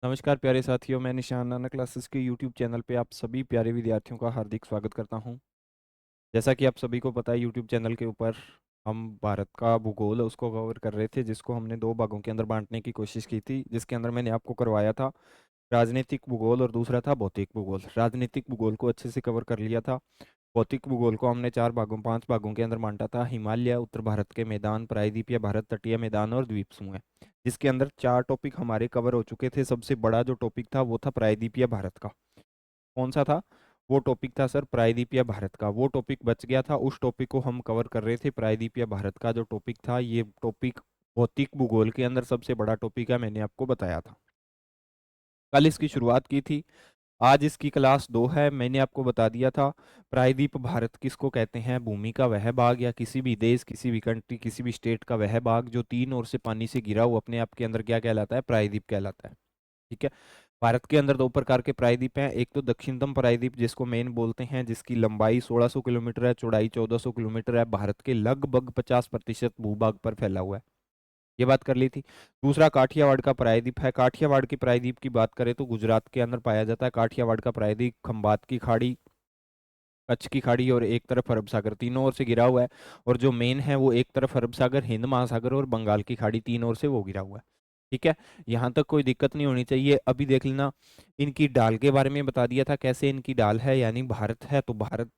नमस्कार प्यारे साथियों, मैं निशान नाना क्लासेस के यूट्यूब चैनल पे आप सभी प्यारे विद्यार्थियों का हार्दिक स्वागत करता हूं। जैसा कि आप सभी को पता है, यूट्यूब चैनल के ऊपर हम भारत का भूगोल है उसको कवर कर रहे थे, जिसको हमने दो भागों के अंदर बांटने की कोशिश की थी। जिसके अंदर मैंने आपको करवाया था राजनीतिक भूगोल और दूसरा था भौतिक भूगोल। राजनीतिक भूगोल को अच्छे से कवर कर लिया था। भौतिक भूगोल को हमने पांच भागों के अंदर बांटा था: हिमालय, उत्तर भारत के मैदान, प्रायद्वीपीय भारत, तटीय मैदान और द्वीप समूह। जिसके अंदर चार टॉपिक हमारे कवर हो चुके थे। सबसे बड़ा जो टॉपिक था वो था प्रायद्वीपीय भारत का। कौन सा था? वो टॉपिक था सर प्रायद्वीपीय भारत का। वो टॉपिक बच गया था, उस टॉपिक को हम कवर कर रहे थे। प्रायद्वीपीय भारत का जो टॉपिक था, ये टॉपिक भौतिक भूगोल के अंदर सबसे बड़ा टॉपिक है, मैंने आपको बताया था। कल इसकी शुरुआत की थी, आज इसकी क्लास 2 है। मैंने आपको बता दिया था प्रायद्वीप भारत किसको कहते हैं: भूमि का वह भाग या किसी भी देश, किसी भी कंट्री, किसी भी स्टेट का वह भाग जो तीन ओर से पानी से घिरा हुआ अपने आप के अंदर क्या कहलाता है? प्रायद्वीप कहलाता है। ठीक है। भारत के अंदर दो प्रकार के प्रायद्वीप हैं। एक तो दक्षिणतम प्रायद्वीप जिसको मेन बोलते हैं, जिसकी लंबाई 1600 किलोमीटर है, चौड़ाई 1400 किलोमीटर है, भारत के लगभग 50% भूभाग पर फैला हुआ है। ये बात कर ली थी। दूसरा काठियावाड़ का प्रायद्वीप है। काठियावाड़ की प्रायद्वीप की बात करें तो गुजरात के अंदर पाया जाता है। काठियावाड़ का प्रायद्वीप खंबात की खाड़ी, कच्छ की खाड़ी और एक तरफ अरब सागर, तीनों ओर से घिरा हुआ है। और जो मेन है वो एक तरफ अरब सागर, हिंद महासागर और बंगाल की खाड़ी, तीन ओर से वो घिरा हुआ है। ठीक है। यहाँ तक कोई दिक्कत नहीं होनी चाहिए। अभी देख लेना, इनकी ढाल के बारे में बता दिया था कैसे इनकी ढाल है। यानी भारत है तो भारत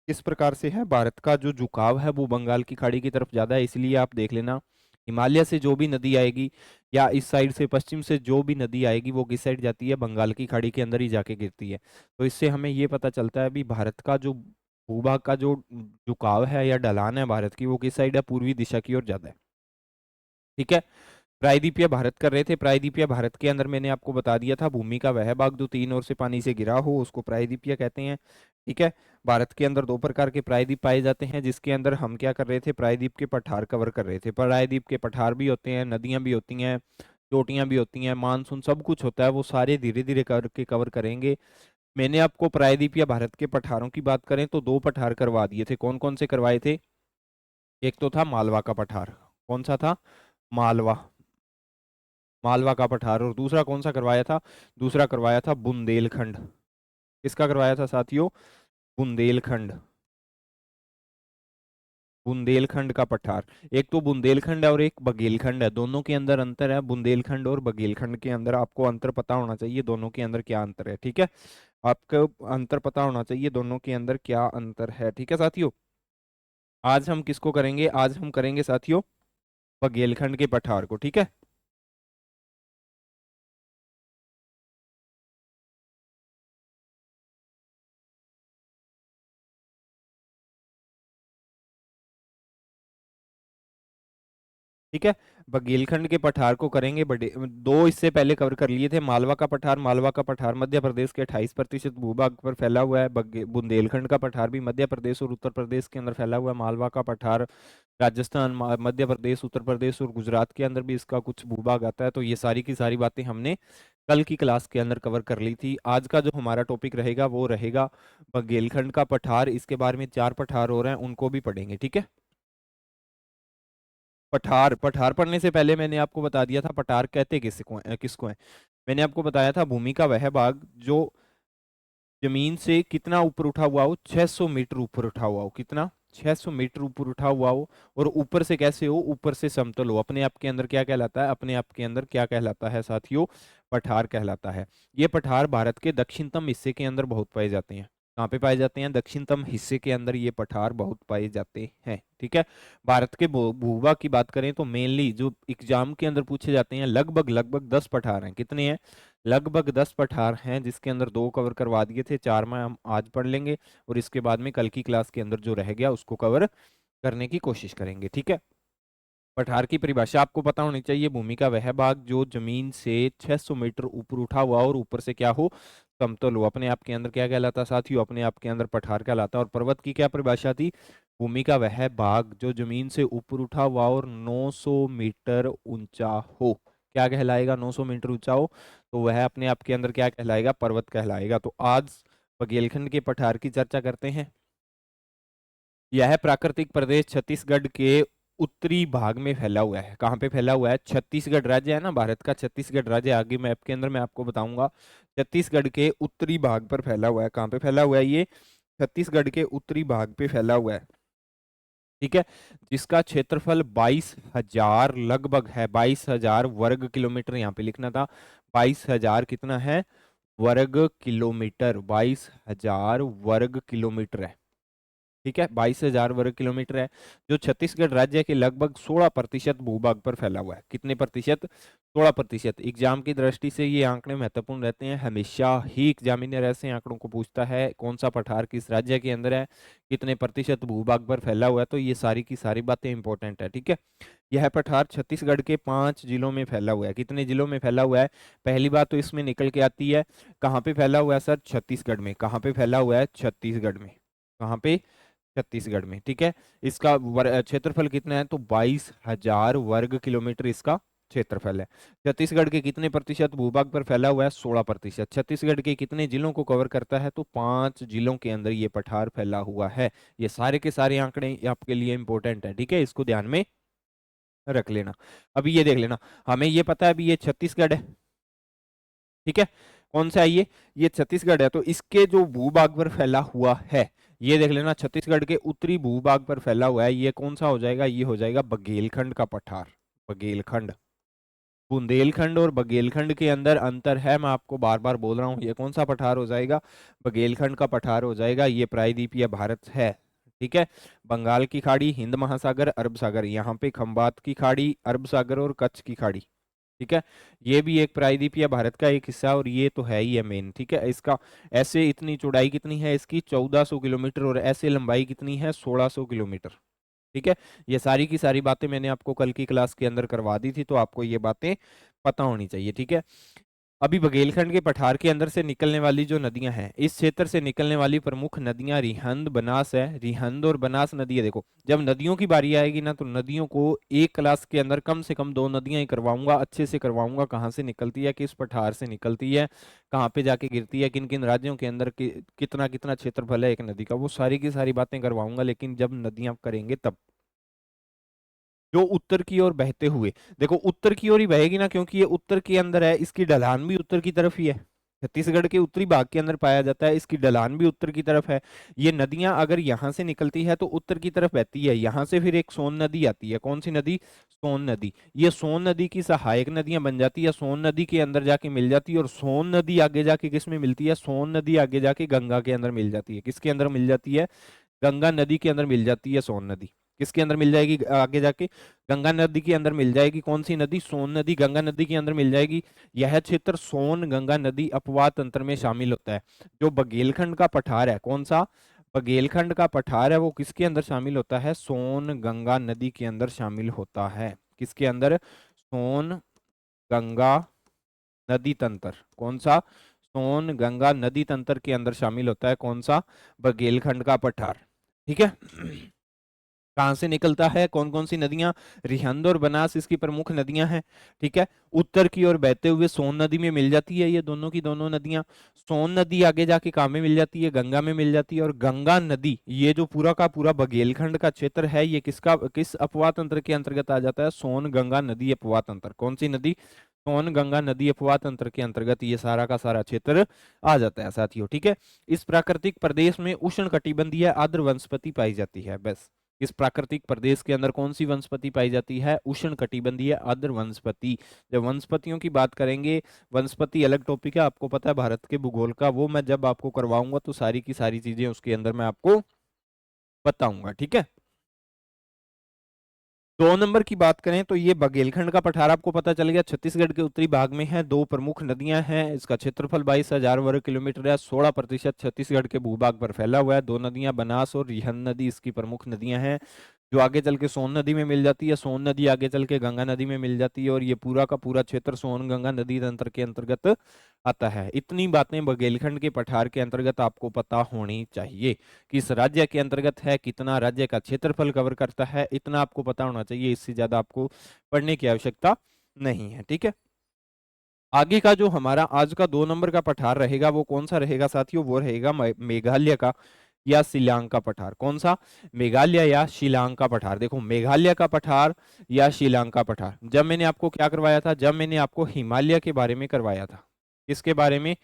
किस प्रकार से है, भारत का जो झुकाव है वो बंगाल की खाड़ी की तरफ ज्यादा है। इसलिए आप देख लेना, हिमालय से जो भी नदी आएगी या इस साइड से पश्चिम से जो भी नदी आएगी वो किस साइड जाती है? बंगाल की खाड़ी के अंदर ही जाके गिरती है। तो इससे हमें ये पता चलता है भी भारत का जो भूभाग का जो झुकाव है या ढलान है भारत की, वो किस साइड है? पूर्वी दिशा की ओर ज्यादा है। ठीक है। प्रायद्वीपीय भारत कर रहे थे। प्रायद्वीपीय भारत के अंदर मैंने आपको बता दिया था भूमि का वह भाग जो तीन ओर से पानी से घिरा हो उसको प्रायद्वीपीय कहते हैं। ठीक है। भारत के अंदर दो प्रकार के प्रायद्वीप पाए जाते हैं, जिसके अंदर हम क्या कर रहे थे? प्रायद्वीप के पठार कवर कर रहे थे। प्रायद्वीप के पठार भी होते हैं, नदियां भी होती हैं, चोटियां भी होती हैं, मानसून सब कुछ होता है। वो सारे धीरे धीरे करके कवर करेंगे। मैंने आपको प्रायद्वीपीय भारत के पठारों की बात करें तो दो पठार करवा दिए थे। कौन कौन से करवाए थे? एक तो था मालवा का पठार। कौन सा था? मालवा, मालवा का पठार। और दूसरा कौन सा करवाया था? दूसरा करवाया था बुंदेलखंड। किसका करवाया था साथियों? बुंदेलखंड। बुंदेलखंड का पठार। एक तो बुंदेलखंड है और एक बघेलखंड है। दोनों के अंदर अंतर है। बुंदेलखंड और बघेलखंड के अंदर आपको अंतर पता होना चाहिए, दोनों के अंदर क्या अंतर है। ठीक है। आपको अंतर पता होना चाहिए दोनों के अंदर क्या अंतर है। ठीक है साथियों। आज हम किसको करेंगे? आज हम करेंगे साथियों बघेलखंड के पठार को। ठीक है। ठीक है। बघेलखंड के पठार को करेंगे। बड़े दो इससे पहले कवर कर लिए थे। मालवा का पठार, मालवा का पठार मध्य प्रदेश के 28% भूभाग पर फैला हुआ है। बुंदेलखंड का पठार भी मध्य प्रदेश और उत्तर प्रदेश के अंदर फैला हुआ है। मालवा का पठार राजस्थान, मध्य प्रदेश, उत्तर प्रदेश और गुजरात के अंदर भी इसका कुछ भूभाग आता है। तो ये सारी की सारी बातें हमने कल की क्लास के अंदर कवर कर ली थी। आज का जो हमारा टॉपिक रहेगा वो रहेगा बघेलखंड का पठार। इसके बारे में चार पठार हो रहे हैं, उनको भी पढ़ेंगे। ठीक है। पठार, पठार पढ़ने से पहले मैंने आपको बता दिया था पठार कहते किसको है। मैंने आपको बताया था भूमि का वह भाग जो जमीन से कितना ऊपर उठा हुआ हो? 600 मीटर ऊपर उठा हुआ हो। कितना? 600 मीटर ऊपर उठा हुआ हो। और ऊपर से कैसे हो? ऊपर से समतल हो। अपने आप के अंदर क्या कहलाता है? अपने आप के अंदर क्या कहलाता है साथियों? पठार कहलाता है। ये पठार भारत के दक्षिणतम हिस्से के अंदर बहुत पाए जाते हैं। कहाँ पे पाए जाते हैं? दक्षिणतम हिस्से के अंदर ये पठार बहुत पाए जाते हैं। ठीक है। भारत के भूभाग की बात करें तो मेनली जो एग्जाम के अंदर पूछे जाते हैं, लगभग लगभग 10 पठार हैं। कितने हैं? लगभग 10 पठार हैं, जिसके अंदर दो कवर करवा दिए थे, चार में हम आज पढ़ लेंगे। और इसके बाद में कल की क्लास के अंदर जो रह गया उसको कवर करने की कोशिश करेंगे। ठीक है। पठार की परिभाषा आपको पता होनी चाहिए: भूमि का वह भाग जो जमीन से 600 मीटर ऊपर उठा हुआ और ऊपर से क्या हो? समतल हो। अपने आप के अंदर क्या कहलाता साथियों? अपने आप के अंदर पठार कहलाता। और पर्वत की क्या परिभाषा थी? भूमि का वह भाग जो जमीन से ऊपर उठा हुआ और 900 मीटर ऊंचा हो। क्या कहलाएगा? 900 मीटर ऊंचा हो तो वह अपने आप के अंदर क्या कहलाएगा? पर्वत कहलाएगा। तो आज बघेलखंड के पठार की चर्चा करते हैं। यह प्राकृतिक प्रदेश छत्तीसगढ़ के उत्तरी भाग में फैला हुआ है। कहाँ पे फैला हुआ है? छत्तीसगढ़ राज्य है ना भारत का, छत्तीसगढ़ राज्य आगे मैप के अंदर मैं आपको बताऊंगा। छत्तीसगढ़ के उत्तरी भाग पर फैला हुआ है। कहाँ पे फैला हुआ है ये? छत्तीसगढ़ के उत्तरी भाग पे फैला हुआ है, ठीक है। जिसका क्षेत्रफल 22,000 लगभग है, 22,000 वर्ग किलोमीटर, यहाँ पे लिखना था 22,000 कितना है वर्ग किलोमीटर, 22,000 वर्ग किलोमीटर है, ठीक है। 22,000 वर्ग किलोमीटर है, जो छत्तीसगढ़ राज्य के लगभग 16% भूभाग पर फैला हुआ है। कितने प्रतिशत? 16%। एग्जाम की दृष्टि से ये आंकड़े महत्वपूर्ण रहते हैं, हमेशा ही एग्जामिनर ऐसे आंकड़ों को पूछता है, कौन सा पठार किस राज्य के अंदर है, कितने प्रतिशत भूभाग पर फैला हुआ है, तो ये सारी की सारी बातें इंपॉर्टेंट है, ठीक है। यह पठार छत्तीसगढ़ के 5 जिलों में फैला हुआ है। कितने जिलों में फैला हुआ है? पहली बात तो इसमें निकल के आती है, कहाँ पे फैला हुआ है सर? छत्तीसगढ़ में। कहाँ पे फैला हुआ है? छत्तीसगढ़ में। कहाँ पे? छत्तीसगढ़ में, ठीक है। इसका क्षेत्रफल कितना है? तो 22,000 वर्ग किलोमीटर इसका क्षेत्रफल है। छत्तीसगढ़ के कितने प्रतिशत भूभाग पर फैला हुआ है? 16%। छत्तीसगढ़ के कितने जिलों को कवर करता है? तो 5 जिलों के अंदर ये पठार फैला हुआ है। ये सारे के सारे आंकड़े आपके लिए इंपॉर्टेंट है, ठीक है, इसको ध्यान में रख लेना। अभी ये देख लेना, हमें ये पता है अभी ये छत्तीसगढ़ है, ठीक है। कौन सा है ये छत्तीसगढ़ है, तो इसके जो भूभाग पर फैला हुआ है, ये देख लेना, छत्तीसगढ़ के उत्तरी भूभाग पर फैला हुआ है, ये कौन सा हो जाएगा? ये हो जाएगा बघेलखंड का पठार। बघेलखंड। बुंदेलखंड और बघेलखंड के अंदर अंतर है, मैं आपको बार बार बोल रहा हूँ। ये कौन सा पठार हो जाएगा? बघेलखंड का पठार हो जाएगा। ये प्रायद्वीपीय भारत है, ठीक है। बंगाल की खाड़ी, हिंद महासागर, अरब सागर, यहाँ पे खंबात की खाड़ी, अरब सागर और कच्छ की खाड़ी, ठीक है। ये भी एक प्रायद्वीपीय भारत का एक हिस्सा, और ये तो है ही है मेन, ठीक है। इसका ऐसे इतनी चौड़ाई कितनी है इसकी? 1400 किलोमीटर, और ऐसे लंबाई कितनी है? 1600 किलोमीटर, ठीक है। ये सारी की सारी बातें मैंने आपको कल की क्लास के अंदर करवा दी थी, तो आपको ये बातें पता होनी चाहिए, ठीक है। अभी बघेलखंड के पठार के अंदर से निकलने वाली जो नदियां हैं, इस क्षेत्र से निकलने वाली प्रमुख नदियां रिहंद, बनास है। रिहंद और बनास नदी है। देखो, जब नदियों की बारी आएगी ना, तो नदियों को एक क्लास के अंदर कम से कम 2 नदियां ही करवाऊंगा, अच्छे से करवाऊंगा। कहाँ से निकलती है, किस पठार से निकलती है, कहाँ पे जाके गिरती है, किन किन राज्यों के अंदर कितना कितना क्षेत्रफल है एक नदी का, वो सारी की सारी बातें करवाऊंगा, लेकिन जब नदियां करेंगे तब। जो उत्तर की ओर बहते हुए, देखो उत्तर की ओर ही बहेगी ना, क्योंकि ये उत्तर के अंदर है, इसकी ढलान भी उत्तर की तरफ ही है। छत्तीसगढ़ के उत्तरी भाग के अंदर पाया जाता है, इसकी ढलान भी उत्तर की तरफ है। ये नदियां अगर यहाँ से निकलती है तो उत्तर की तरफ बहती है। यहाँ से फिर एक सोन नदी आती है। कौन सी नदी? सोन नदी। ये सोन नदी की सहायक नदियां बन जाती है, सोन नदी के अंदर जाके मिल जाती है, और सोन नदी आगे जाके किस में मिलती है? सोन नदी आगे जाके गंगा के अंदर मिल जाती है। किसके अंदर मिल जाती है? गंगा नदी के अंदर मिल जाती है सोन नदी। किसके अंदर मिल जाएगी आगे जाके? गंगा नदी के अंदर मिल जाएगी। कौन सी नदी? सोन नदी गंगा नदी के अंदर मिल जाएगी। यह क्षेत्र सोन गंगा नदी अपवाद तंत्र में शामिल होता है। जो बघेलखंड का पठार है, कौन सा बघेलखंड का पठार है, वो किसके अंदर शामिल होता है? सोन गंगा नदी के अंदर शामिल होता है। किसके अंदर? सोन गंगा नदी तंत्र। कौन सा? सोन गंगा नदी तंत्र के अंदर शामिल होता है। कौन सा? बघेलखंड का पठार, ठीक है। कहाँ से निकलता है? कौन कौन सी नदियां? रिहंद और बनास इसकी प्रमुख नदियां हैं, ठीक है। उत्तर की ओर बहते हुए सोन नदी में मिल जाती है ये दोनों की दोनों नदियां। सोन नदी आगे जाके कहाँ में मिल जाती है? गंगा में मिल जाती है। और गंगा नदी, ये जो पूरा का पूरा बघेलखंड का क्षेत्र है, ये किसका किस अपवाद तंत्र के अंतर्गत आ जाता है? सोन गंगा नदी अपवाद तंत्र। कौन सी नदी? सोन गंगा नदी अपवाद तंत्र के अंतर्गत ये सारा का सारा क्षेत्र आ जाता है साथियों, ठीक है। इस प्राकृतिक प्रदेश में उष्ण कटिबंधीय आर्द्र वनस्पति पाई जाती है। बस, इस प्राकृतिक प्रदेश के अंदर कौन सी वनस्पति पाई जाती है? उष्ण कटिबंधीय आर्द्र वनस्पति। जब वनस्पतियों की बात करेंगे, वनस्पति अलग टॉपिक है, आपको पता है भारत के भूगोल का, वो मैं जब आपको करवाऊंगा तो सारी की सारी चीजें उसके अंदर मैं आपको बताऊंगा, ठीक है। 2 नंबर की बात करें तो ये बघेलखंड का पठार आपको पता चल गया, छत्तीसगढ़ के उत्तरी भाग में है। 2 प्रमुख नदियां हैं, इसका क्षेत्रफल 22,000 वर्ग किलोमीटर है। 16% छत्तीसगढ़ के भूभाग पर फैला हुआ है। 2 नदियां बनास और रिहंद नदी इसकी प्रमुख नदियां हैं, जो आगे चल के सोन नदी में मिल जाती है। सोन नदी आगे चल के गंगा नदी में मिल जाती है, और ये पूरा का पूरा क्षेत्र सोन गंगा नदी तंत्र के अंतर्गत आता है। इतनी बातें बघेलखंड के पठार के अंतर्गत आपको पता होनी चाहिए। किस राज्य के अंतर्गत है, कितना राज्य का क्षेत्रफल कवर करता है, इतना आपको पता होना चाहिए। इससे ज्यादा आपको पढ़ने की आवश्यकता नहीं है, ठीक है। आगे का जो हमारा आज का 2 नंबर का पठार रहेगा वो कौन सा रहेगा साथियों? वो रहेगा मेघालय का। या श्रीलंका पठार? कौन सा? मेघालय या श्रीलंका पठार? देखो, मेघालय का पठार या श्रीलंका पठार। जब मैंने आपको क्या करवाया था, जब मैंने आपको हिमालय के बारे में करवाया था, किसके बारे में?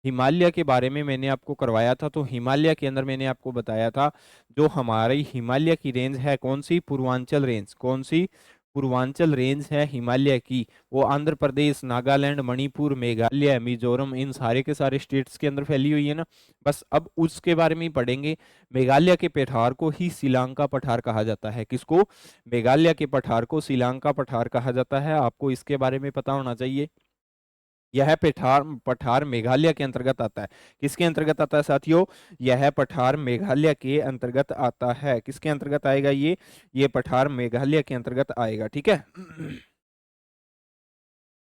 हिमालय के बारे में मैंने आपको करवाया था। तो हिमालय के अंदर मैंने आपको बताया था, जो हमारी हिमालय की रेंज है, कौन सी? पूर्वांचल रेंज। कौन सी? पूर्वांचल रेंज है हिमालय की, वो आंध्र प्रदेश, नागालैंड, मणिपुर, मेघालय, मिजोरम, इन सारे के सारे स्टेट्स के अंदर फैली हुई है ना। बस अब उसके बारे में ही पढ़ेंगे। मेघालय के पठार को ही श्रीलंका पठार कहा जाता है। किसको? मेघालय के पठार को श्रीलंका पठार कहा जाता है। आपको इसके बारे में पता होना चाहिए। यह पठार पठार मेघालय के अंतर्गत आता है। किसके अंतर्गत आता है साथियों? यह पठार मेघालय के अंतर्गत आता है। किसके अंतर्गत आएगा ये पठार मेघालय के अंतर्गत आएगा। ठीक है।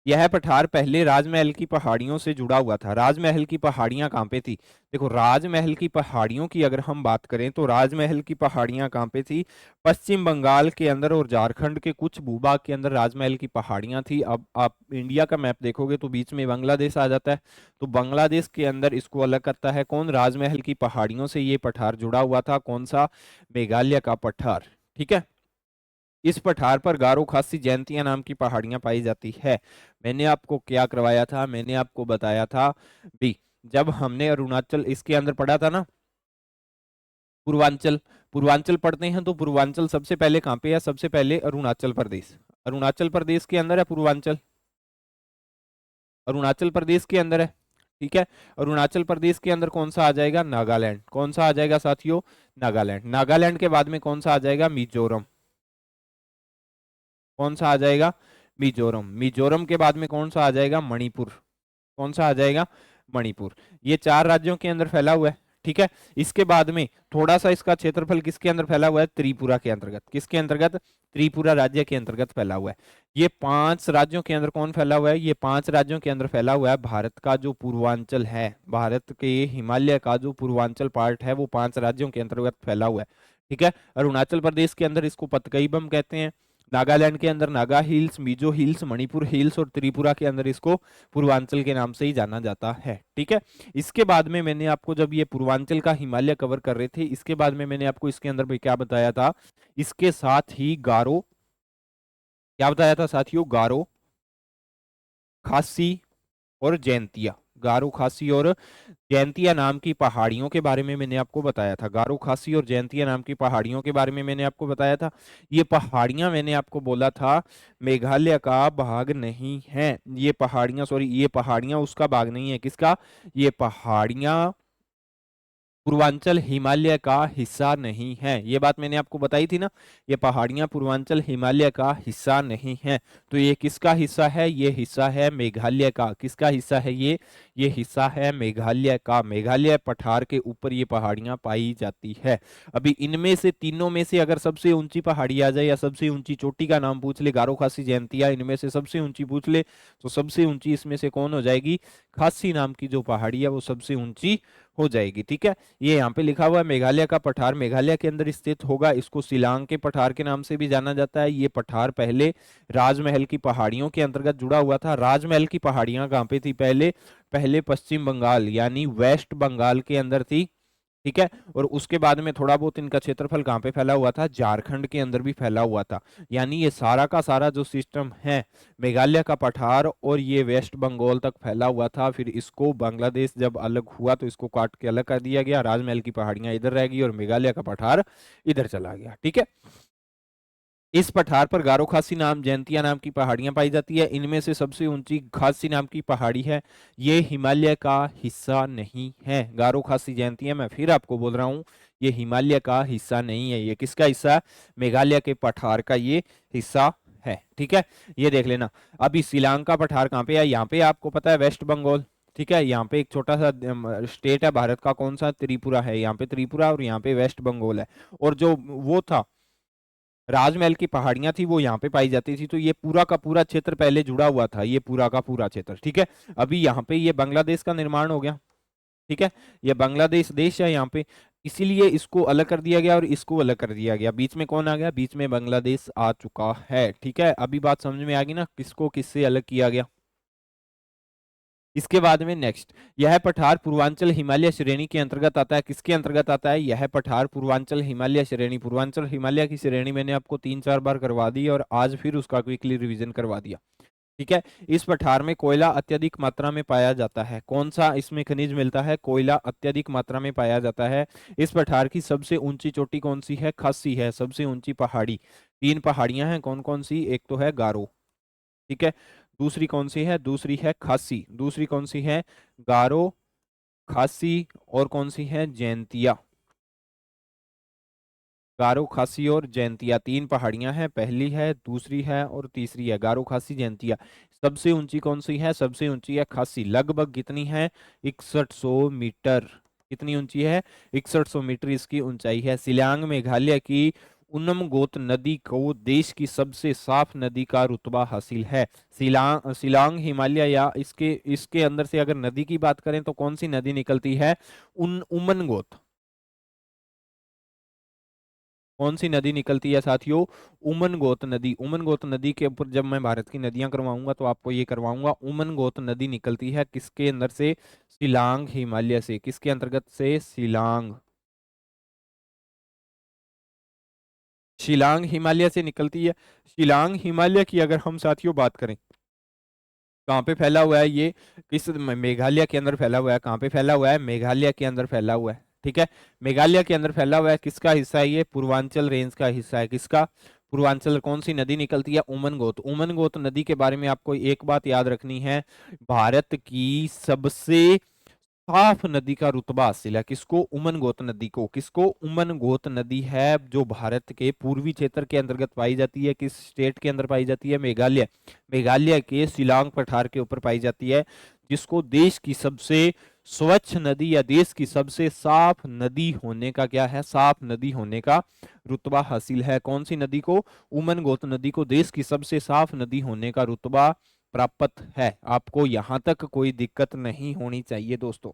यह पठार पहले राजमहल की पहाड़ियों से जुड़ा हुआ था। राजमहल की पहाड़ियां कहाँ पे थी? देखो, राजमहल की पहाड़ियों की अगर हम बात करें तो राजमहल की पहाड़ियां कहाँ पे थी? पश्चिम बंगाल के अंदर और झारखंड के कुछ भूभाग के अंदर राजमहल की पहाड़ियां थी। अब आप इंडिया का मैप देखोगे तो बीच में बांग्लादेश आ जाता है। तो बांग्लादेश के अंदर इसको अलग करता है कौन? राजमहल की पहाड़ियों से ये पठार जुड़ा हुआ था। कौन सा? मेघालय का पठार। ठीक है। इस पठार पर गारो खासी जयंतिया नाम की पहाड़ियां पाई जाती है। मैंने आपको क्या करवाया था? मैंने आपको बताया था भी, जब हमने अरुणाचल इसके अंदर पढ़ा था ना, पूर्वांचल। पूर्वांचल पढ़ते हैं तो पूर्वांचल सबसे पहले कहाँ पे है? सबसे पहले अरुणाचल प्रदेश। अरुणाचल प्रदेश के अंदर है पूर्वांचल। अरुणाचल प्रदेश के अंदर है। ठीक है। अरुणाचल प्रदेश के अंदर कौन सा आ जाएगा? नागालैंड। कौन सा आ जाएगा साथियों? नागालैंड। नागालैंड के बाद में कौन सा आ जाएगा? मिजोरम। कौन सा आ जाएगा? मिजोरम। मिजोरम के बाद में कौन सा आ जाएगा? मणिपुर। कौन सा आ जाएगा? मणिपुर। ये 4 राज्यों के अंदर फैला हुआ है। ठीक है। इसके बाद में थोड़ा सा इसका क्षेत्रफल किसके अंदर फैला हुआ है? त्रिपुरा के अंतर्गत। किसके अंतर्गत? त्रिपुरा राज्य के अंतर्गत फैला हुआ है। ये 5 राज्यों के अंदर कौन फैला हुआ है? ये 5 राज्यों के अंदर फैला हुआ है भारत का जो पूर्वांचल है, भारत के हिमालय का जो पूर्वांचल पार्ट है, वो 5 राज्यों के अंतर्गत फैला हुआ है। ठीक है। अरुणाचल प्रदेश के अंदर इसको पतकई कहते हैं। नागालैंड के अंदर Naga hills, Mizo hills, Manipur hills और त्रिपुरा के अंदर इसको पूर्वांचल के नाम से ही जाना जाता है। ठीक है। इसके बाद में मैंने आपको, जब ये पूर्वांचल का हिमालय कवर कर रहे थे, इसके बाद में मैंने आपको इसके अंदर भी क्या बताया था? इसके साथ ही गारो, क्या बताया था साथियों? गारो, खासी और जैंतिया। गारो, खासी और जैंतिया नाम की पहाड़ियों के बारे में मैंने आपको बताया था। गारो, खासी और जैंतिया नाम की पहाड़ियों के बारे में मैंने आपको बताया था। ये पहाड़ियां मैंने आपको बोला था मेघालय का भाग नहीं है। ये पहाड़ियां, सॉरी, ये पहाड़ियां उसका भाग नहीं है। किसका? ये पहाड़ियां पूर्वांचल हिमालय का हिस्सा नहीं है। ये बात मैंने आपको बताई थी ना। ये पहाड़ियां पूर्वांचल हिमालय का हिस्सा नहीं है। तो ये किसका हिस्सा है? ये हिस्सा है मेघालय का। किसका हिस्सा है ये हिस्सा है मेघालय का। मेघालय पठार के ऊपर ये पहाड़ियां पाई जाती है। अभी इनमें से तीनों में से अगर सबसे ऊंची पहाड़ी आ जाए या सबसे ऊंची चोटी का नाम पूछ ले, गारो, खासी, जयंतिया, इनमें से सबसे ऊंची पूछ ले, तो सबसे ऊंची इसमें से कौन हो जाएगी? खासी नाम की जो पहाड़ी है वो सबसे ऊंची हो जाएगी। ठीक है। ये यहाँ पे लिखा हुआ है मेघालय का पठार मेघालय के अंदर स्थित होगा। इसको शिलांग के पठार के नाम से भी जाना जाता है। ये पठार पहले राजमहल की पहाड़ियों के अंतर्गत जुड़ा हुआ था। राजमहल की पहाड़ियां कहाँ पे थी पहले? पहले पश्चिम बंगाल यानी वेस्ट बंगाल के अंदर थी। ठीक है। और उसके बाद में थोड़ा बहुत इनका क्षेत्रफल कहाँ पे फैला हुआ था? झारखंड के अंदर भी फैला हुआ था। यानी ये सारा का सारा जो सिस्टम है, मेघालय का पठार और ये वेस्ट बंगाल तक फैला हुआ था। फिर इसको बांग्लादेश जब अलग हुआ तो इसको काट के अलग कर दिया गया। राजमहल की पहाड़ियां इधर रह गई और मेघालय का पठार इधर चला गया। ठीक है। इस पठार पर गारो खासी नाम, जयंतिया नाम की पहाड़ियां पाई जाती है। इनमें से सबसे ऊंची खासी नाम की पहाड़ी है। ये हिमालय का हिस्सा नहीं है। गारो, खासी, जयंतिया, मैं फिर आपको बोल रहा हूं, ये हिमालय का हिस्सा नहीं है। ये किसका हिस्सा है? मेघालय के पठार का ये हिस्सा है। ठीक है। ये देख लेना। अभी श्रीलंका पठार कहाँ पे है? यहाँ पे आपको पता है वेस्ट बंगाल। ठीक है। यहाँ पे एक छोटा सा स्टेट है भारत का, कौन सा? त्रिपुरा है। यहाँ पे त्रिपुरा और यहाँ पे वेस्ट बंगाल है। और जो वो था, राजमहल की पहाड़ियां थी, वो यहाँ पे पाई जाती थी। तो ये पूरा का पूरा क्षेत्र पहले जुड़ा हुआ था, ये पूरा का पूरा क्षेत्र। ठीक है। अभी यहाँ पे ये बांग्लादेश का निर्माण हो गया। ठीक है। ये बांग्लादेश देश है यहाँ पे, इसीलिए इसको अलग कर दिया गया और इसको अलग कर दिया गया। बीच में कौन आ गया? बीच में बांग्लादेश आ चुका है। ठीक है। अभी बात समझ में आ गई ना, किसको किससे अलग किया गया? इसके बाद में नेक्स्ट, यह पठार पूर्वांचल हिमालय श्रेणी के अंतर्गत आता है। किसके अंतर्गत आता है? यह पठार पूर्वांचल हिमालय श्रेणी, पूर्वांचल हिमालय की श्रेणी मैंने आपको 3-4 बार करवा दी और आज फिर उसका क्विकली रिवीजन करवा दिया। ठीक है। इस पठार में कोयला अत्यधिक मात्रा में पाया जाता है। कौन सा इसमें खनिज मिलता है? कोयला अत्यधिक मात्रा में पाया जाता है। इस पठार की सबसे ऊंची चोटी कौन सी है? खासी है, सबसे ऊंची पहाड़ी। 3 पहाड़ियां हैं, कौन कौन सी? एक तो है गारो, ठीक है, दूसरी कौन सी है? दूसरी है खासी, दूसरी कौन सी है? गारो, खासी, और कौन सी है? जैंतिया। गारो, खासी और जैंतिया, 3 पहाड़ियां हैं, पहली है, दूसरी है और तीसरी है, गारो, खासी, जैंतिया। सबसे ऊंची कौन सी है? सबसे ऊंची है खासी। लगभग कितनी है? 6100 मीटर। कितनी ऊंची है? 6100 मीटर इसकी ऊंचाई है। शिलांग मेघालय की उनमगोत नदी को देश की सबसे साफ नदी का रुतबा हासिल है। शिलांग शिलांग हिमालय या इसके इसके अंदर से अगर नदी की बात करें तो कौन सी नदी निकलती है? उमनगोत। कौन सी नदी निकलती है साथियों? उमनगोत नदी। उमनगोत नदी के ऊपर जब मैं भारत की नदियां करवाऊंगा तो आपको ये करवाऊंगा। उमनगोत नदी निकलती है किसके अंदर से? शिलांग हिमालय से। किसके अंतर्गत से? शिलांग। शिलांग हिमालय से निकलती है। शिलांग हिमालय की अगर हम साथियों बात करें, कहाँ पे फैला हुआ है ये? किस मेघालय के अंदर फैला हुआ है। कहाँ पे फैला हुआ है? मेघालय के अंदर फैला हुआ है। ठीक है, मेघालय के अंदर फैला हुआ है। किसका हिस्सा है ये? पूर्वांचल रेंज का हिस्सा है। किसका? पूर्वांचल। कौन सी नदी निकलती है? उमनगोत। उमनगोत नदी के बारे में आपको एक बात याद रखनी है, भारत की सबसे साफ नदी का रुतबा हासिल है। किसको? उमनगोत नदी को। किसको? उमनगोत नदी है जो भारत के पूर्वी क्षेत्र के अंतर्गत पाई जाती है। किस स्टेट के अंदर पाई जाती है? मेघालय। मेघालय के शिलांग पठार के ऊपर पाई जाती है, जिसको देश की सबसे स्वच्छ नदी या देश की सबसे साफ नदी होने का क्या है? साफ नदी होने का रुतबा हासिल है। कौन सी नदी को? उमनगोत नदी को देश की सबसे साफ नदी होने का रुतबा प्राप्त है। आपको यहां तक कोई दिक्कत नहीं होनी चाहिए दोस्तों।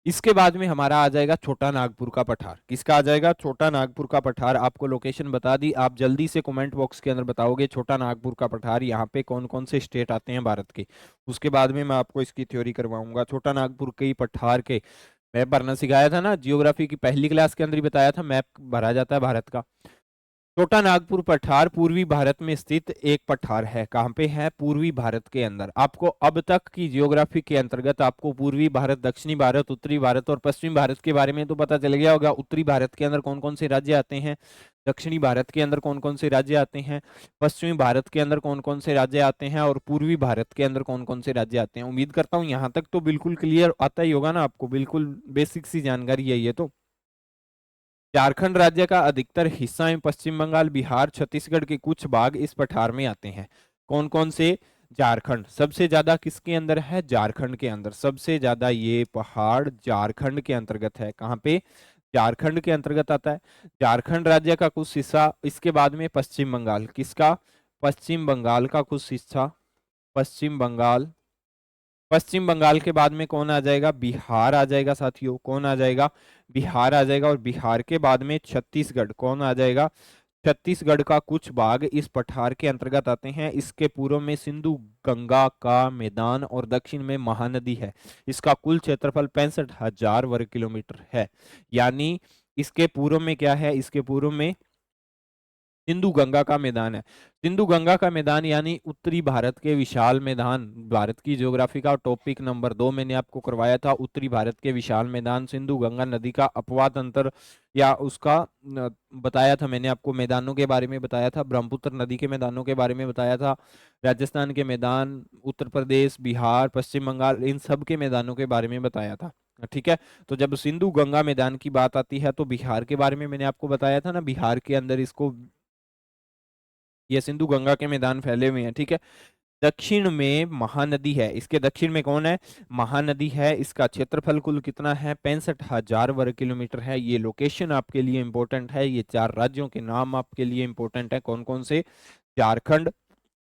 इसके बाद में हमारा आ जाएगा छोटा नागपुर का पठार। किसका आ जाएगा? छोटा नागपुर का पठार। आपको लोकेशन बता दी, आप जल्दी से कमेंट बॉक्स के अंदर बताओगे छोटा नागपुर का पठार यहाँ पे कौन कौन से स्टेट आते हैं भारत के। उसके बाद में मैं आपको इसकी थ्योरी करवाऊंगा। छोटा नागपुर के पठार के मैप भरना सिखाया था ना, जियोग्राफी की पहली क्लास के अंदर ही बताया था, मैप भरा जाता है भारत का। छोटा नागपुर पठार पूर्वी भारत में स्थित एक पठार है। कहाँ पे है? पूर्वी भारत के अंदर। आपको अब तक की जियोग्राफी के अंतर्गत आपको पूर्वी भारत, दक्षिणी भारत, उत्तरी भारत और पश्चिमी भारत के बारे में तो पता चल गया होगा। उत्तरी भारत के अंदर कौन कौन से राज्य आते हैं, दक्षिणी भारत के अंदर कौन कौन से राज्य आते हैं, पश्चिमी भारत के अंदर कौन कौन से राज्य आते हैं और पूर्वी भारत के अंदर कौन कौन से राज्य आते हैं। उम्मीद करता हूँ यहाँ तक तो बिल्कुल क्लियर आता ही होगा ना आपको, बिल्कुल बेसिक सी जानकारी है ये तो। झारखंड राज्य का अधिकतर हिस्सा में पश्चिम बंगाल, बिहार, छत्तीसगढ़ के कुछ भाग इस पठार में आते हैं। कौन कौन से? झारखंड सबसे ज्यादा किसके अंदर है? झारखंड के अंदर सबसे ज्यादा ये पहाड़ झारखंड के अंतर्गत है। कहाँ पे? झारखंड के अंतर्गत आता है। झारखंड राज्य का कुछ हिस्सा। इसके बाद में पश्चिम बंगाल। किसका? पश्चिम बंगाल का कुछ हिस्सा। पश्चिम बंगाल। पश्चिम बंगाल के बाद में कौन आ जाएगा? बिहार आ जाएगा साथियों। कौन आ जाएगा? बिहार आ जाएगा। और बिहार के बाद में छत्तीसगढ़। कौन आ जाएगा? छत्तीसगढ़ का कुछ भाग इस पठार के अंतर्गत आते हैं। इसके पूर्व में सिंधु गंगा का मैदान और दक्षिण में महानदी है। इसका कुल क्षेत्रफल 65,000 वर्ग किलोमीटर है। यानी इसके पूर्व में क्या है? इसके पूर्व में सिंधु गंगा का मैदान है। सिंधु गंगा का मैदान यानी उत्तरी भारत के विशाल मैदान। भारत की ज्योग्राफी का टॉपिक नंबर 2 मैंने आपको करवाया था। उत्तरी भारत के विशाल मैदान, सिंधु गंगा नदी का अपवाद अंतर या उसका बताया था मैंने आपको, मैदानों के बारे में बताया था। ब्रह्मपुत्र नदी के मैदानों के बारे में बताया था। राजस्थान के मैदान, उत्तर प्रदेश, बिहार, पश्चिम बंगाल, इन सब के मैदानों के बारे में बताया था। ठीक है, तो जब सिंधु गंगा मैदान की बात आती है तो बिहार के बारे में मैंने आपको बताया था ना, बिहार के अंदर इसको, ये सिंधु गंगा के मैदान फैले हुए हैं। ठीक है, दक्षिण में महानदी है। इसके दक्षिण में कौन है? महानदी है। इसका क्षेत्रफल कुल कितना है? 65,000 वर्ग किलोमीटर है। ये लोकेशन आपके लिए इंपॉर्टेंट है। ये 4 राज्यों के नाम आपके लिए इंपॉर्टेंट है। कौन कौन से? झारखंड,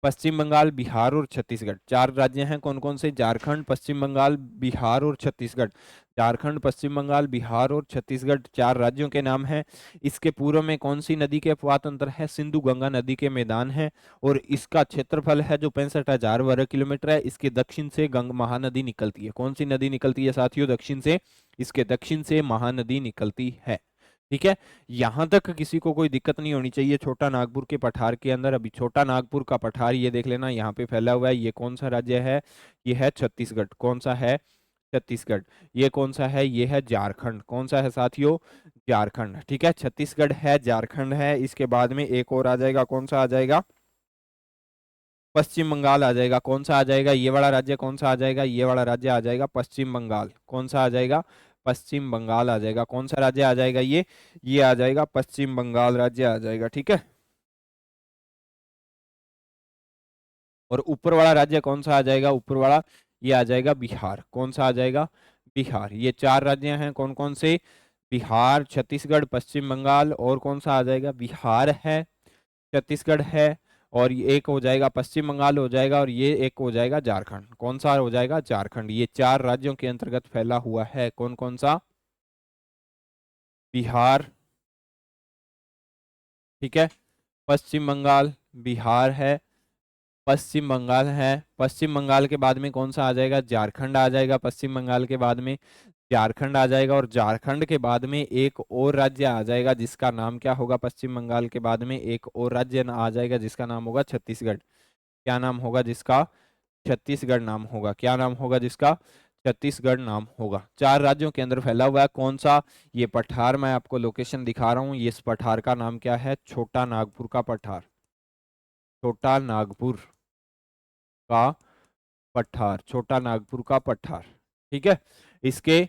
पश्चिम बंगाल, बिहार और छत्तीसगढ़। 4 राज्य हैं। कौन कौन से? झारखंड, पश्चिम बंगाल, बिहार और छत्तीसगढ़। झारखंड, पश्चिम बंगाल, बिहार और छत्तीसगढ़ 4 राज्यों के नाम हैं। इसके पूर्व में कौन सी नदी के अपवाद अंतर है? सिंधु गंगा नदी के मैदान है और इसका क्षेत्रफल है जो 65,000 वर्ग किलोमीटर है। इसके दक्षिण से गंगा महानदी निकलती है। कौन सी नदी निकलती है साथियों दक्षिण से? इसके दक्षिण से महानदी निकलती है। ठीक है, यहां तक किसी को कोई दिक्कत नहीं होनी चाहिए। छोटा नागपुर के पठार के अंदर, अभी छोटा नागपुर का पठार ये देख लेना यहाँ पे फैला हुआ है। ये कौन सा राज्य है? ये है छत्तीसगढ़। कौन सा है? छत्तीसगढ़। ये कौन सा है? ये है झारखंड। कौन सा है साथियों? झारखंड। ठीक है, छत्तीसगढ़ है, झारखंड है। इसके बाद में एक और आ जाएगा। कौन सा आ जाएगा? पश्चिम बंगाल आ जाएगा। कौन सा आ जाएगा? ये वाला राज्य कौन सा आ जाएगा? ये वाला राज्य आ जाएगा पश्चिम बंगाल। कौन सा आ जाएगा? पश्चिम बंगाल आ जाएगा। कौन सा राज्य आ जाएगा? ये आ जाएगा पश्चिम बंगाल राज्य आ जाएगा। ठीक है, और ऊपर वाला राज्य कौन सा आ जाएगा? ऊपर वाला ये आ जाएगा बिहार। कौन सा आ जाएगा? बिहार। ये 4 राज्य हैं। कौन कौन से? बिहार, छत्तीसगढ़, पश्चिम बंगाल और कौन सा आ जाएगा? बिहार है, छत्तीसगढ़ है और ये एक हो जाएगा पश्चिम बंगाल हो जाएगा और ये एक हो जाएगा झारखंड। कौन सा हो जाएगा? झारखंड। ये 4 राज्यों के अंतर्गत फैला हुआ है। कौन कौन सा? बिहार, ठीक है, पश्चिम बंगाल, बिहार है, पश्चिम बंगाल है। पश्चिम बंगाल के बाद में कौन सा आ जाएगा? झारखंड आ जाएगा। पश्चिम बंगाल के बाद में झारखंड आ जाएगा और झारखंड के बाद में एक और राज्य आ जाएगा जिसका नाम क्या होगा? पश्चिम बंगाल के बाद में एक और राज्य आ जाएगा जिसका नाम होगा छत्तीसगढ़। क्या नाम होगा जिसका? छत्तीसगढ़ नाम होगा। क्या नाम होगा जिसका? छत्तीसगढ़ नाम होगा। 4 राज्यों के अंदर फैला हुआ है। कौन सा? ये पठार मैं आपको लोकेशन दिखा रहा हूँ। ये इस पठार का नाम क्या है? छोटा नागपुर का पठार। छोटा नागपुर का पठार, छोटा नागपुर का पठार। ठीक है, इसके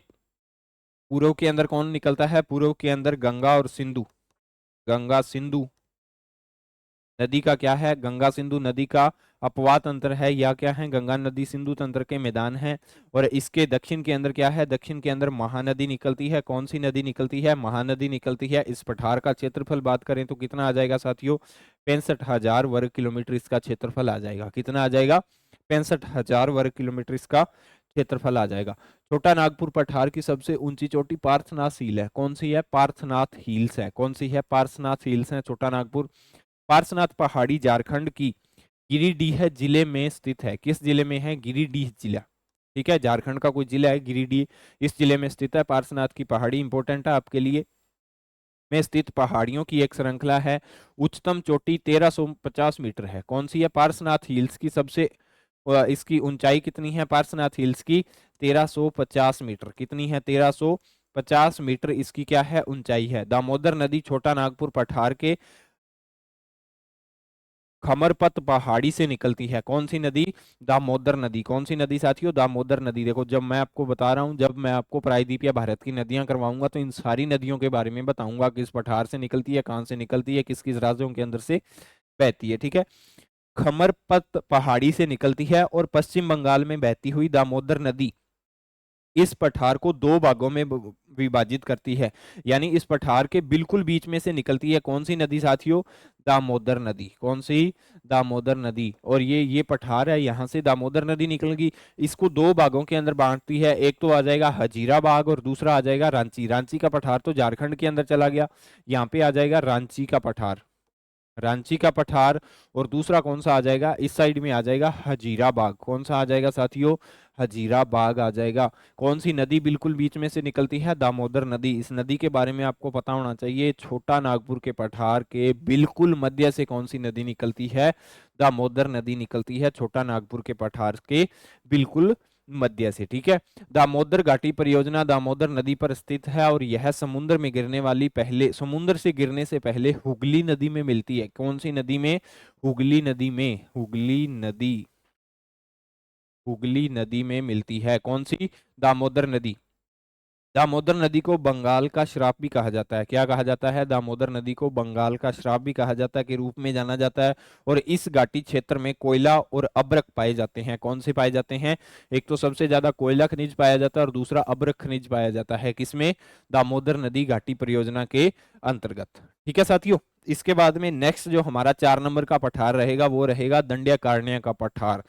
पूर्व के अंदर कौन निकलता है? पूर्व के अंदर गंगा और सिंधु। गंगा सिंधु नदी का क्या है? गंगा सिंधु नदी का अपवाद तंत्र है या क्या है? गंगा नदी सिंधु तंत्र के मैदान है। और इसके दक्षिण के अंदर क्या है? दक्षिण के अंदर महानदी निकलती है। कौन सी नदी निकलती है? महानदी निकलती है। इस पठार का क्षेत्रफल बात करें तो कितना आ जाएगा साथियों? 65,000 वर्ग किलोमीटर इसका क्षेत्रफल आ जाएगा। कितना आ जाएगा? 65,000 वर्ग किलोमीटर इसका क्षेत्रफल आ जाएगा। छोटा नागपुर पठार की सबसे ऊंची चोटी पार्थनाथ हिल है। कौन सी है? पार्थनाथ हिल्स है। कौन सी है? पार्थनाथ हिल्स है छोटा नागपुर। पार्श्वनाथ पहाड़ी झारखंड की गिरिडीह जिले में स्थित है। किस जिले में है? गिरिडीह जिला। ठीक है, झारखंड का कोई जिला है गिरिडीह, इस जिले में स्थित है। पार्श्वनाथ की पहाड़ी इंपॉर्टेंट है आपके लिए। में स्थित पहाड़ियों की एक श्रृंखला है। उच्चतम चोटी 1350 मीटर है। कौन सी है? पार्श्वनाथ हिल्स की सबसे इसकी ऊंचाई कितनी है? पार्श्वनाथ हिल्स की 1350 मीटर। कितनी है? 1350 मीटर इसकी क्या है? ऊंचाई है। दामोदर नदी छोटा नागपुर पठार के खमरपत पहाड़ी से निकलती है। कौन सी नदी? दामोदर नदी। कौन सी नदी साथियों? दामोदर नदी। देखो, जब मैं आपको बता रहा हूं, जब मैं आपको प्रायद्वीप या भारत की नदियां करवाऊंगा तो इन सारी नदियों के बारे में बताऊंगा, किस पठार से निकलती है, कहां से निकलती है, किस किस राज्यों के अंदर से बहती है। ठीक है, खमरपत पहाड़ी से निकलती है और पश्चिम बंगाल में बहती हुई दामोदर नदी इस पठार को 2 भागों में विभाजित करती है। यानी इस पठार के बिल्कुल बीच में से निकलती है। कौन सी नदी साथियों? दामोदर नदी। कौन सी? दामोदर नदी। और ये पठार है, यहां से दामोदर नदी निकलेगी। इसको 2 भागों के अंदर बांटती है। एक तो आ जाएगा हजीरा बाग और दूसरा आ जाएगा रांची। रांची का पठार तो झारखंड के अंदर चला गया, यहाँ पे आ जाएगा रांची का पठार। रांची का पठार। और दूसरा कौन सा आ जाएगा? इस साइड में आ जाएगा हजीरा बाग। कौन सा आ जाएगा साथियों? हजीरा बाग आ जाएगा। कौन सी नदी बिल्कुल बीच में से निकलती है? दामोदर नदी। इस नदी के बारे में आपको पता होना चाहिए। छोटा नागपुर के पठार के बिल्कुल मध्य से कौन सी नदी निकलती है? दामोदर नदी निकलती है छोटा नागपुर के पठार के बिल्कुल मध्य से। ठीक है, दामोदर घाटी परियोजना दामोदर नदी पर स्थित है और यह समुद्र में गिरने वाली पहले समुद्र से गिरने से पहले हुगली नदी में मिलती है। कौन सी नदी में? हुगली नदी में। हुगली नदी में मिलती है। कौन सी? दामोदर नदी। दामोदर नदी को बंगाल का श्राप भी कहा जाता है। क्या कहा जाता है? दामोदर नदी को बंगाल का श्राप भी कहा जाता है, के रूप में जाना जाता है। और इस घाटी क्षेत्र में कोयला और अब्रक पाए जाते हैं। कौन से पाए जाते हैं? एक तो सबसे ज्यादा कोयला खनिज पाया जाता है और दूसरा अब्रक खनिज पाया जाता है। किसमें? दामोदर नदी घाटी परियोजना के अंतर्गत। ठीक है साथियों, इसके बाद में नेक्स्ट जो हमारा 4 नंबर का पठार रहेगा वो रहेगा दंड्यकारण्य का पठार।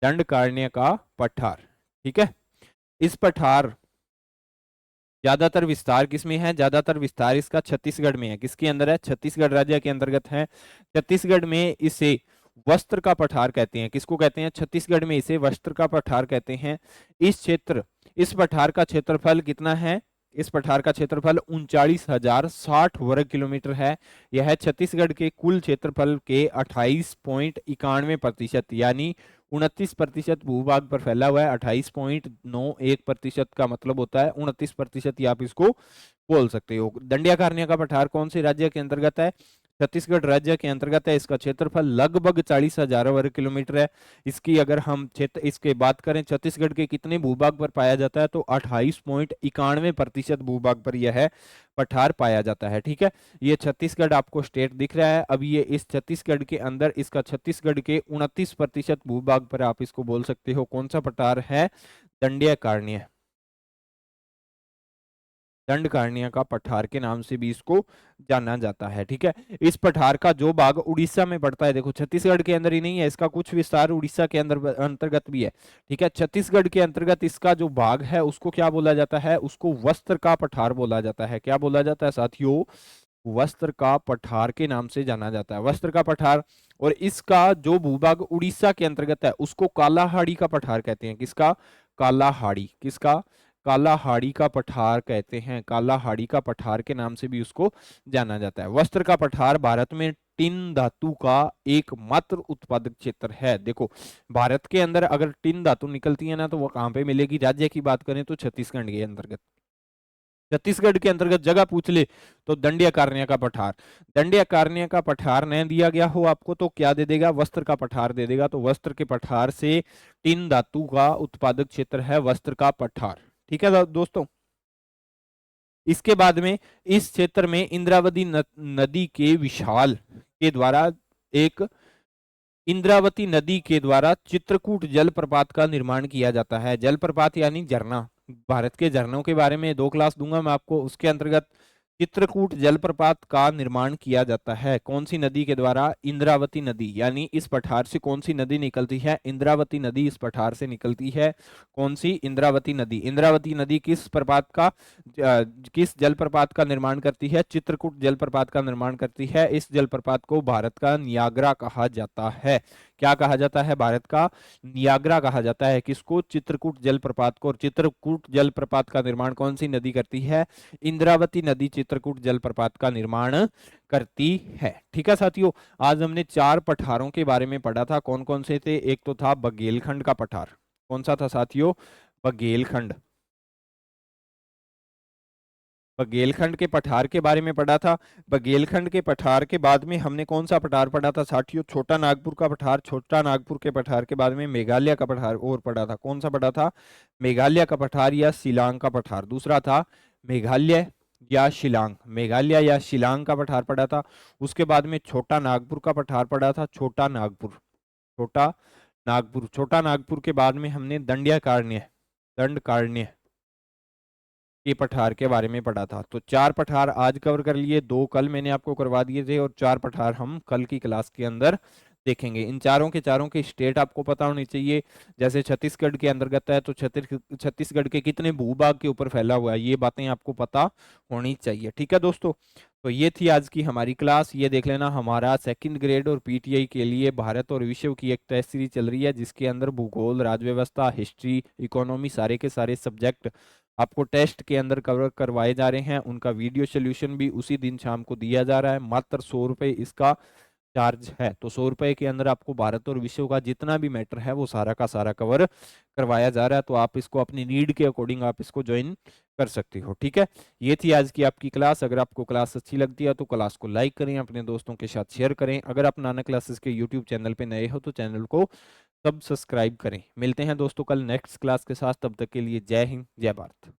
दंडकारण्य का पठार। ठीक है, इस पठार ज्यादातर विस्तार किसमें है? ज्यादातर विस्तार इसका छत्तीसगढ़ में है। किसके अंदर है? छत्तीसगढ़ राज्य के अंतर्गत है। छत्तीसगढ़ में इसे वस्त्र का पठार कहते हैं। किसको कहते हैं? छत्तीसगढ़ में इसे वस्त्र का पठार कहते हैं। इस पठार का क्षेत्रफल कितना है? इस पठार का क्षेत्रफल 39,060 वर्ग किलोमीटर है। यह छत्तीसगढ़ के कुल क्षेत्रफल के 28.91% यानी 29% भूभाग पर फैला हुआ है। 28.91% का मतलब होता है 29% ही आप इसको बोल सकते हो। दंडियाकारण्य का पठार कौन से राज्य के अंतर्गत है? छत्तीसगढ़ राज्य के अंतर्गत है। इसका क्षेत्रफल लगभग 40,000 वर्ग किलोमीटर है। इसकी अगर हम क्षेत्र इसके बात करें छत्तीसगढ़ के कितने भूभाग पर पाया जाता है, तो 28.91% भूभाग पर यह है पठार पाया जाता है। ठीक है, ये छत्तीसगढ़ आपको स्टेट दिख रहा है। अब ये इस छत्तीसगढ़ के अंदर इसका छत्तीसगढ़ के 29% भूभाग पर आप इसको बोल सकते हो कौन सा पठार है? दंडीयकारण्य। दंडकारण्य का पठार के नाम से भी इसको जाना जाता है। ठीक है, इस पठार का जो भाग उड़ीसा में पड़ता है, देखो छत्तीसगढ़ के अंदर ही नहीं है, इसका कुछ विस्तार उड़ीसा के अंदर अंतर्गत भी है। ठीक है, छत्तीसगढ़ के अंतर्गत इसका जो भाग है उसको क्या बोला जाता है? उसको वस्त्र का पठार बोला जाता है। क्या बोला जाता है साथियों? वस्त्र का पठार के नाम से जाना जाता है, वस्त्र का पठार। और इसका जो भूभाग उड़ीसा के अंतर्गत है उसको कालाहाड़ी का पठार कहते हैं। किसका? कालाहाड़ी। किसका? कालाहाड़ी का पठार कहते हैं। कालाहाड़ी का पठार के नाम से भी उसको जाना जाता है। वस्त्र का पठार भारत में टिन धातु का एकमात्र उत्पादक क्षेत्र है। देखो, भारत के अंदर अगर टिन धातु निकलती है ना, तो वो कहां पे मिलेगी? राज्य की बात करें तो छत्तीसगढ़ के अंतर्गत। छत्तीसगढ़ के अंतर्गत जगह पूछ ले तो दंडीयकारण्य का पठार। दंडीयकारण्य का पठार नहीं दिया गया हो आपको तो क्या दे देगा? वस्त्र का पठार दे देगा। तो वस्त्र के पठार से टिन धातु का उत्पादक क्षेत्र है वस्त्र का पठार। ठीक है दोस्तों, इसके बाद में इस क्षेत्र में इंद्रावती नदी के विशाल के द्वारा एक इंद्रावती नदी के द्वारा चित्रकूट जलप्रपात का निर्माण किया जाता है। जलप्रपात यानी झरना। भारत के झरनों के बारे में 2 क्लास दूंगा मैं आपको, उसके अंतर्गत चित्रकूट जलप्रपात का निर्माण किया जाता है। कौन सी नदी के द्वारा? इंद्रावती नदी। यानी इस पठार से कौन सी नदी निकलती है? इंद्रावती नदी इस पठार से निकलती है। कौन सी? इंद्रावती नदी। इंद्रावती नदी किस प्रपात का किस जलप्रपात का निर्माण करती है? चित्रकूट जलप्रपात का निर्माण करती है। इस जलप्रपात को भारत का नियाग्रा कहा जाता है। क्या कहा जाता है? भारत का नियाग्रा कहा जाता है। किसको? चित्रकूट जलप्रपात को। और चित्रकूट जलप्रपात का निर्माण कौन सी नदी करती है? इंद्रावती नदी चित्रकूट जलप्रपात का निर्माण करती है। ठीक है साथियों, आज हमने 4 पठारों के बारे में पढ़ा था। कौन कौन से थे? एक तो था बघेलखंड का पठार। कौन सा था साथियों? बघेलखंड। बघेलखंड के पठार के बारे में पढ़ा था। बघेलखंड के पठार के बाद में हमने कौन सा पठार पढ़ा था साथियों? छोटा नागपुर का पठार। छोटा नागपुर के पठार के बाद में मेघालय का पठार और पढ़ा था। कौन सा पढ़ा था? मेघालय का पठार या शिलांग का पठार। दूसरा था मेघालय या शिलांग। मेघालय या शिलांग का पठार पढ़ा था। उसके बाद में छोटा नागपुर का पठार पढ़ा था। छोटा नागपुर। छोटा नागपुर। छोटा नागपुर के बाद में हमने दंडीयकारण्य दंडकारण्य के पठार के बारे में पढ़ा था। तो 4 पठार आज कवर कर लिए, 2 कल मैंने आपको करवा दिए थे और 4 पठार हम कल की क्लास के अंदर देखेंगे। इन चारों के स्टेट आपको पता होनी चाहिए। जैसे छत्तीसगढ़ के अंतर्गत है तो छत्तीसगढ़ के कितने भूभाग के ऊपर फैला हुआ है, ये बातें आपको पता होनी चाहिए। ठीक है दोस्तों, तो ये थी आज की हमारी क्लास। ये देख लेना, हमारा 2nd ग्रेड और पीटीआई के लिए भारत और विश्व की एक टेस्ट सीरीज चल रही है जिसके अंदर भूगोल, राज्यव्यवस्था, हिस्ट्री, इकोनॉमी सारे के सारे सब्जेक्ट आपको टेस्ट के अंदर कवर करवाए जा रहे हैं। उनका वीडियो सोल्यूशन भी उसी दिन शाम को दिया जा रहा है। मात्र 100 रुपये इसका चार्ज है। तो 100 रुपये के अंदर आपको भारत और विश्व का जितना भी मैटर है वो सारा का सारा कवर करवाया जा रहा है। तो आप इसको अपनी नीड के अकॉर्डिंग आप इसको ज्वाइन कर सकते हो। ठीक है, ये थी आज की आपकी क्लास। अगर आपको क्लास अच्छी लगती है तो क्लास को लाइक करें, अपने दोस्तों के साथ शेयर करें। अगर आप नाना क्लासेस के यूट्यूब चैनल पे नए हो तो चैनल को सब्सक्राइब करें। मिलते हैं दोस्तों कल नेक्स्ट क्लास के साथ, तब तक के लिए जय हिंद, जय भारत।